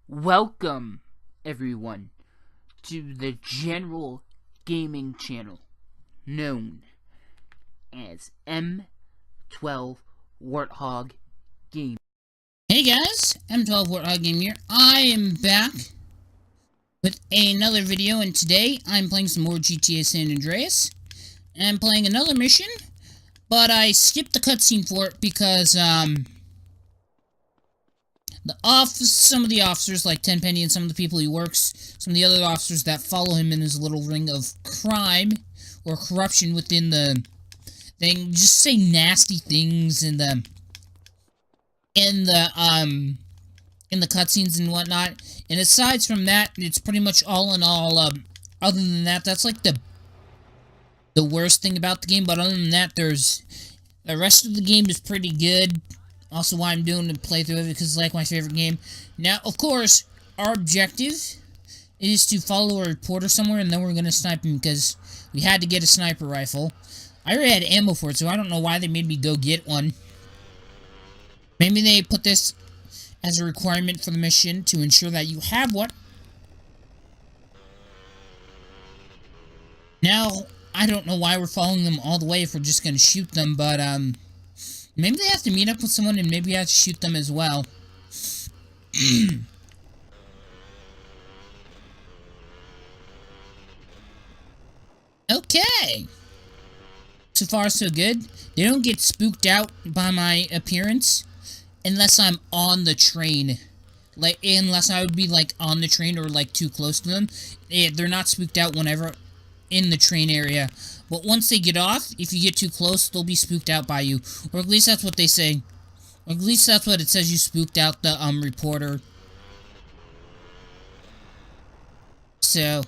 Welcome, everyone, to the general gaming channel known as M12 Warthog Game. Hey guys, M12 Warthog Game here. I am back with another video, and today I'm playing some more GTA San Andreas. And I'm playing another mission, but I skipped the cutscene for it because, some of the officers, like Tenpenny and some of the people he works, some of the other officers that follow him in his little ring of crime or corruption within the thing, just say nasty things in the cutscenes and whatnot. And aside from that, it's pretty much all in all, other than that, that's like the worst thing about the game. But other than that, the rest of the game is pretty good. Also, why I'm doing the playthrough of it, because it's like my favorite game. Now, of course, our objective is to follow a reporter somewhere, and then we're going to snipe him, because we had to get a sniper rifle. I already had ammo for it, so I don't know why they made me go get one. Maybe they put this as a requirement for the mission to ensure that you have one. Now, I don't know why we're following them all the way if we're just going to shoot them, but, maybe they have to meet up with someone and maybe I have to shoot them as well. Okay. So far, so good. They don't get spooked out by my appearance unless I'm on the train. Unless I would be, on the train or, too close to them. They're not spooked out whenever in the train area. But once they get off, if you get too close, they'll be spooked out by you. Or at least that's what they say. Or at least that's what it says, you spooked out the, reporter. So,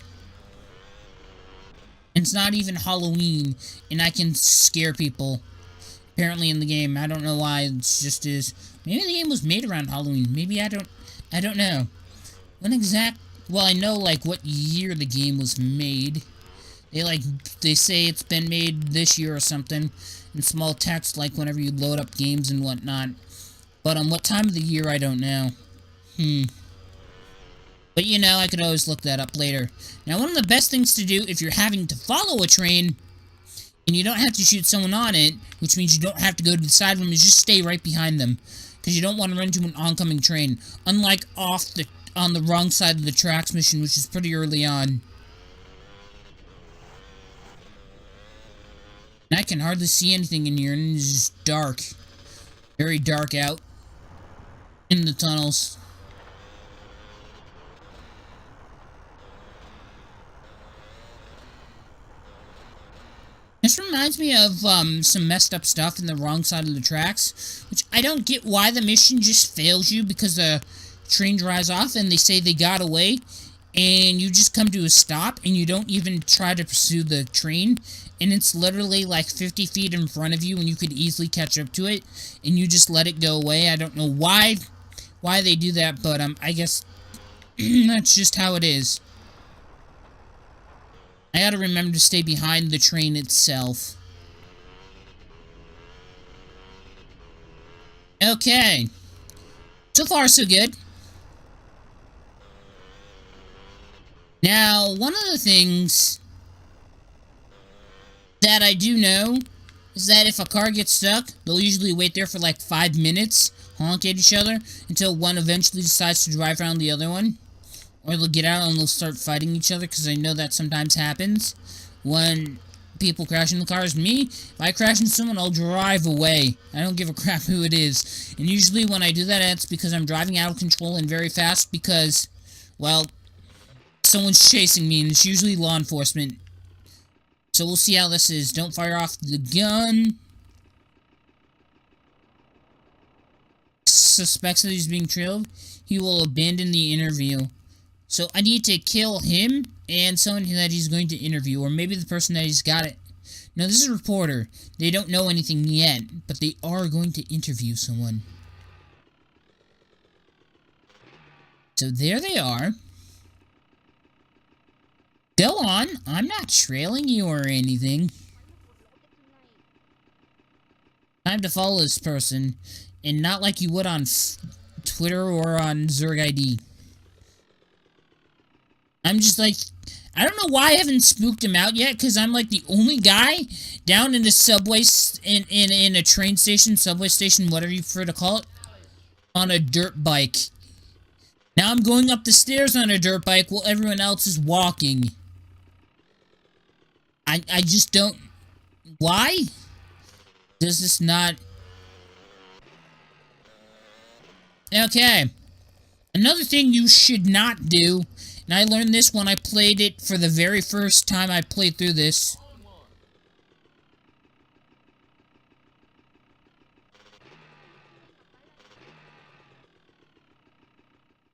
it's not even Halloween, and I can scare people. Apparently in the game. I don't know why, it just is. Maybe the game was made around Halloween. Maybe I don't know. Well, I know, what year the game was made. They say it's been made this year or something, in small text, whenever you load up games and whatnot. But on what time of the year, I don't know. But, I could always look that up later. Now, one of the best things to do if you're having to follow a train, and you don't have to shoot someone on it, which means you don't have to go to the side of them, is just stay right behind them. Because you don't want to run into an oncoming train. Unlike on the wrong side of the tracks mission, which is pretty early on. And I can hardly see anything in here, and it's just dark. Very dark out in the tunnels. This reminds me of some messed up stuff in the wrong side of the tracks, which I don't get why the mission just fails you because the train drives off and they say they got away, and you just come to a stop and you don't even try to pursue the train. And it's literally 50 feet in front of you and you could easily catch up to it. And you just let it go away. I don't know why they do that, but I guess that's just how it is. I gotta remember to stay behind the train itself. Okay. So far, so good. Now, one of the things that I do know is that if a car gets stuck, they'll usually wait there for 5 minutes, honk at each other, until one eventually decides to drive around the other one. Or they'll get out and they'll start fighting each other, because I know that sometimes happens when people crash into cars. Me, if I crash into someone, I'll drive away. I don't give a crap who it is. And usually when I do that, it's because I'm driving out of control and very fast because, well, someone's chasing me, and it's usually law enforcement. So we'll see how this is. Don't fire off the gun. Suspects that he's being trailed. He will abandon the interview. So I need to kill him and someone that he's going to interview. Or maybe the person that he's got it. Now this is a reporter. They don't know anything yet. But they are going to interview someone. So there they are. Go on. I'm not trailing you or anything. Time to follow this person. And not like you would on Twitter or on Zerg ID. I'm just like, I don't know why I haven't spooked him out yet, because I'm like the only guy down in the subway, in a train station, subway station, whatever you prefer to call it, on a dirt bike. Now I'm going up the stairs on a dirt bike while everyone else is walking. I just don't... Why? Does this not... Okay. Another thing you should not do, and I learned this when I played it for the very first time I played through this.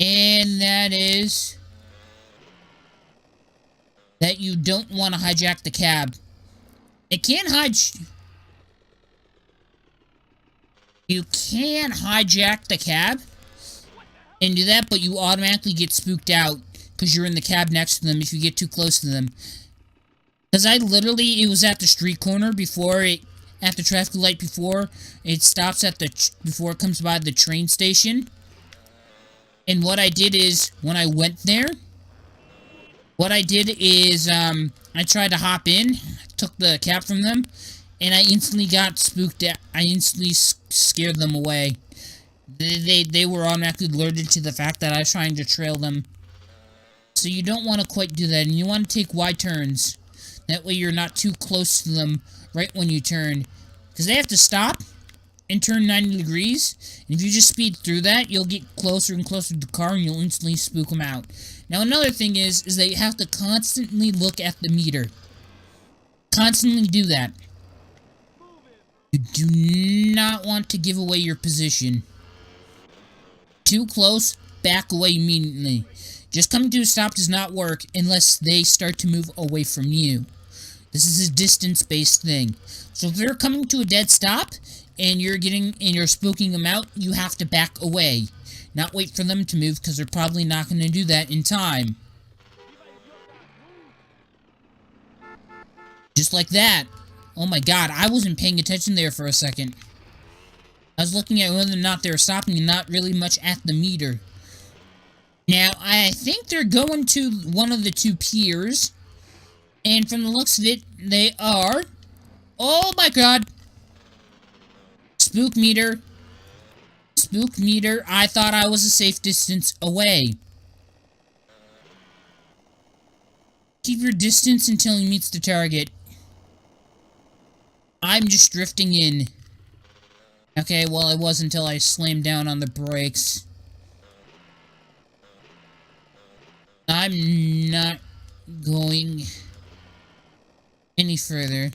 And that is... that you don't want to hijack the cab. It can You can hijack the cab and do that, but you automatically get spooked out because you're in the cab next to them if you get too close to them. Because it was at the street corner at the traffic light before it stops before it comes by the train station. And what I did is, when I went there, I tried to hop in, took the cab from them, and I instantly got spooked out. I instantly scared them away. They were automatically alerted to the fact that I was trying to trail them. So you don't want to quite do that, and you want to take wide turns. That way you're not too close to them right when you turn. Because they have to stop and turn 90 degrees. And if you just speed through that, you'll get closer and closer to the car and you'll instantly spook them out. Now another thing is that you have to constantly look at the meter. Constantly do that. You do not want to give away your position. Too close, back away immediately. Just coming to a stop does not work unless they start to move away from you. This is a distance-based thing. So if they're coming to a dead stop and you're spooking them out, you have to back away. Not wait for them to move, because they're probably not going to do that in time. Just like that. Oh my god, I wasn't paying attention there for a second. I was looking at whether or not they were stopping and not really much at the meter. Now, I think they're going to one of the two piers. And from the looks of it, they are... Oh my god! Spook meter. Spook meter. I thought I was a safe distance away. Keep your distance until he meets the target. I'm just drifting in. Okay, well, it was until I slammed down on the brakes. I'm not going any further.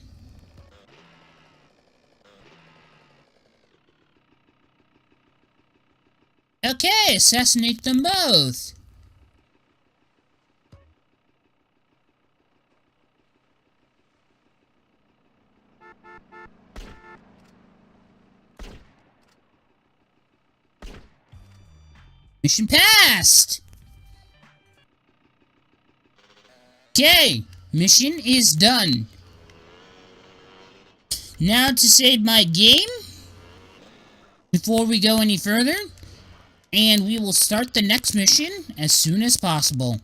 Okay, assassinate them both. Mission passed! Okay, mission is done. Now to save my game, before we go any further, and we will start the next mission as soon as possible.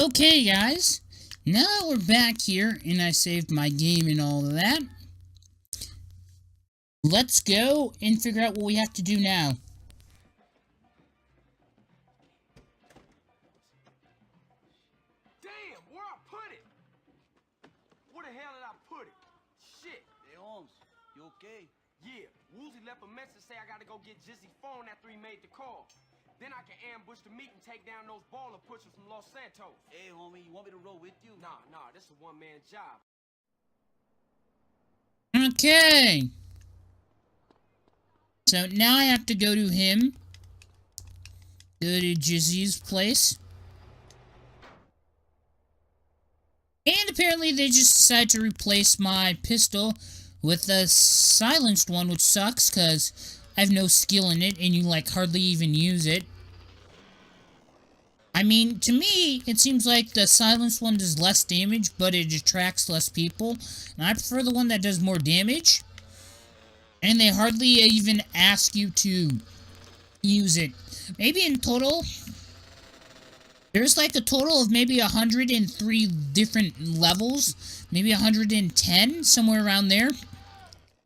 Okay, guys. Now that we're back here, and I saved my game and all of that, let's go and figure out what we have to do now. Damn, where I put it? Where the hell did I put it? Shit. Hey, Holmes, you okay? Yeah, Woozy left a message say I gotta go get Jizzy's phone after he made the call. Then I can ambush the meet and take down those baller pushers from Los Santos. Hey, homie, you want me to roll with you? Nah, this is a one-man job. Okay. So now I have to go to him. Go to Jizzy's place. And apparently they just decided to replace my pistol with a silenced one, which sucks, because I have no skill in it, and you, like, hardly even use it. I mean, to me, it seems like the silenced one does less damage, but it attracts less people. And I prefer the one that does more damage. And they hardly even ask you to use it. Maybe in total, there's like a total of maybe 103 different levels. Maybe 110, somewhere around there.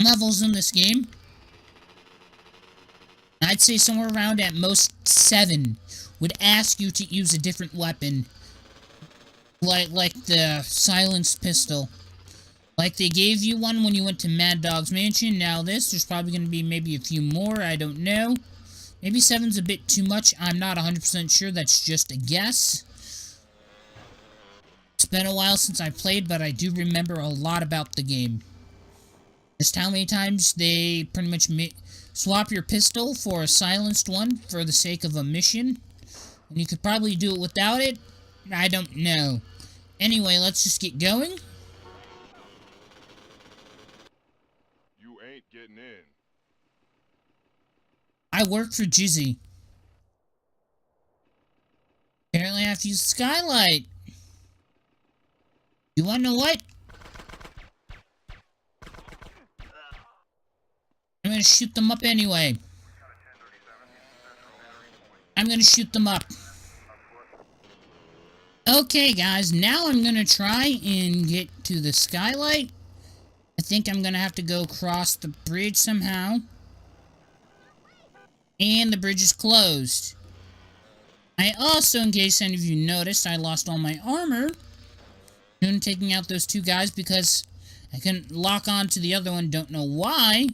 Levels in this game. I'd say somewhere around at most 7 would ask you to use a different weapon. Like the silenced pistol. Like they gave you one when you went to Mad Dog's Mansion. Now there's probably going to be maybe a few more. I don't know. Maybe 7's a bit too much. I'm not 100% sure. That's just a guess. It's been a while since I played, but I do remember a lot about the game. Just how many times they pretty much swap your pistol for a silenced one for the sake of a mission. And you could probably do it without it. I don't know. Anyway, let's just get going. You ain't getting in. I work for Jizzy. Apparently I have to use the skylight. You wanna know what? I'm gonna shoot them up anyway. I'm gonna shoot them up. Okay, guys, now I'm gonna try and get to the skylight. I think I'm gonna have to go across the bridge somehow. And the bridge is closed. I also, in case any of you noticed, I lost all my armor. I'm taking out those 2 guys because I couldn't lock on to the other one. Don't know why.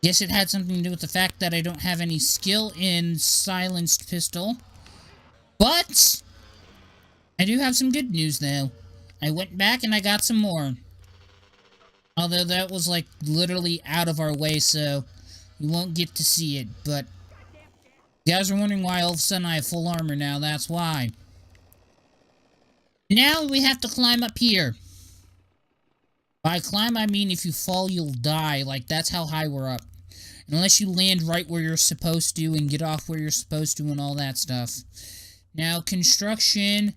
Guess it had something to do with the fact that I don't have any skill in silenced pistol. But I do have some good news, though. I went back and I got some more. Although that was, like, literally out of our way, so you won't get to see it. But you guys are wondering why all of a sudden I have full armor now. That's why. Now we have to climb up here. By climb, I mean if you fall, you'll die. Like, that's how high we're up. Unless you land right where you're supposed to and get off where you're supposed to and all that stuff. Now, construction,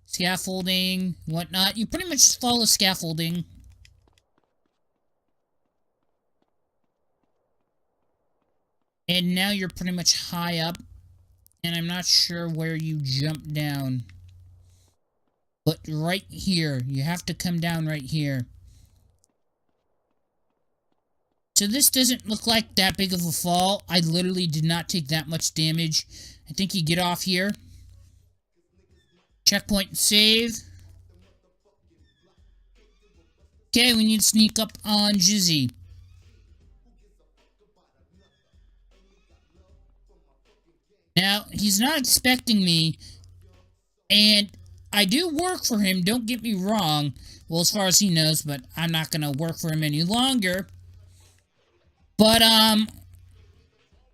scaffolding, whatnot. You pretty much just follow scaffolding. And now you're pretty much high up. And I'm not sure where you jump down. But right here. You have to come down right here. So this doesn't look like that big of a fall. I literally did not take that much damage. I think you get off here. Checkpoint and save. Okay, we need to sneak up on Jizzy. Now, he's not expecting me. And I do work for him, don't get me wrong. Well, as far as he knows, but I'm not gonna work for him any longer. But,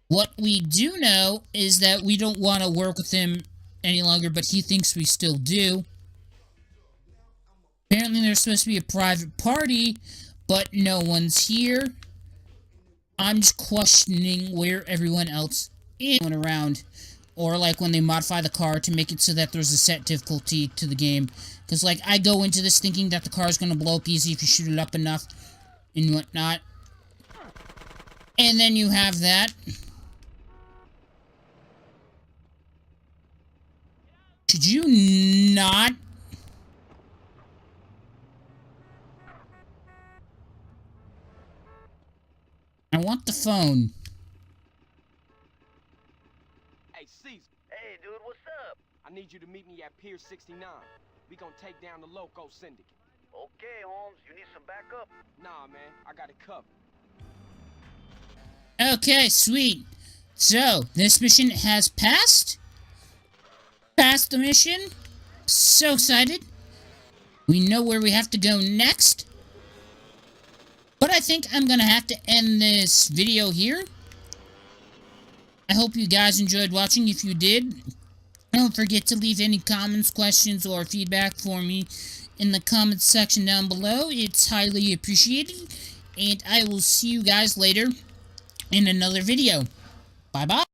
what we do know is that we don't want to work with him any longer, but he thinks we still do. Apparently there's supposed to be a private party, but no one's here. I'm just questioning where everyone else is around. Or, like, when they modify the car to make it so that there's a set difficulty to the game. Because, like, I go into this thinking that the car is going to blow up easy if you shoot it up enough and whatnot. And then you have that. Could you not? I want the phone. Hey, Caesar, Hey, dude, what's up? I need you to meet me at Pier 69. We gonna take down the Loco Syndicate. Okay, Holmes, you need some backup? Nah, man, I got it covered. Okay, sweet. So, this mission has passed. Passed the mission. So excited. We know where we have to go next. But I think I'm gonna have to end this video here. I hope you guys enjoyed watching. If you did, don't forget to leave any comments, questions, or feedback for me in the comments section down below. It's highly appreciated. And I will see you guys later in another video. Bye-bye.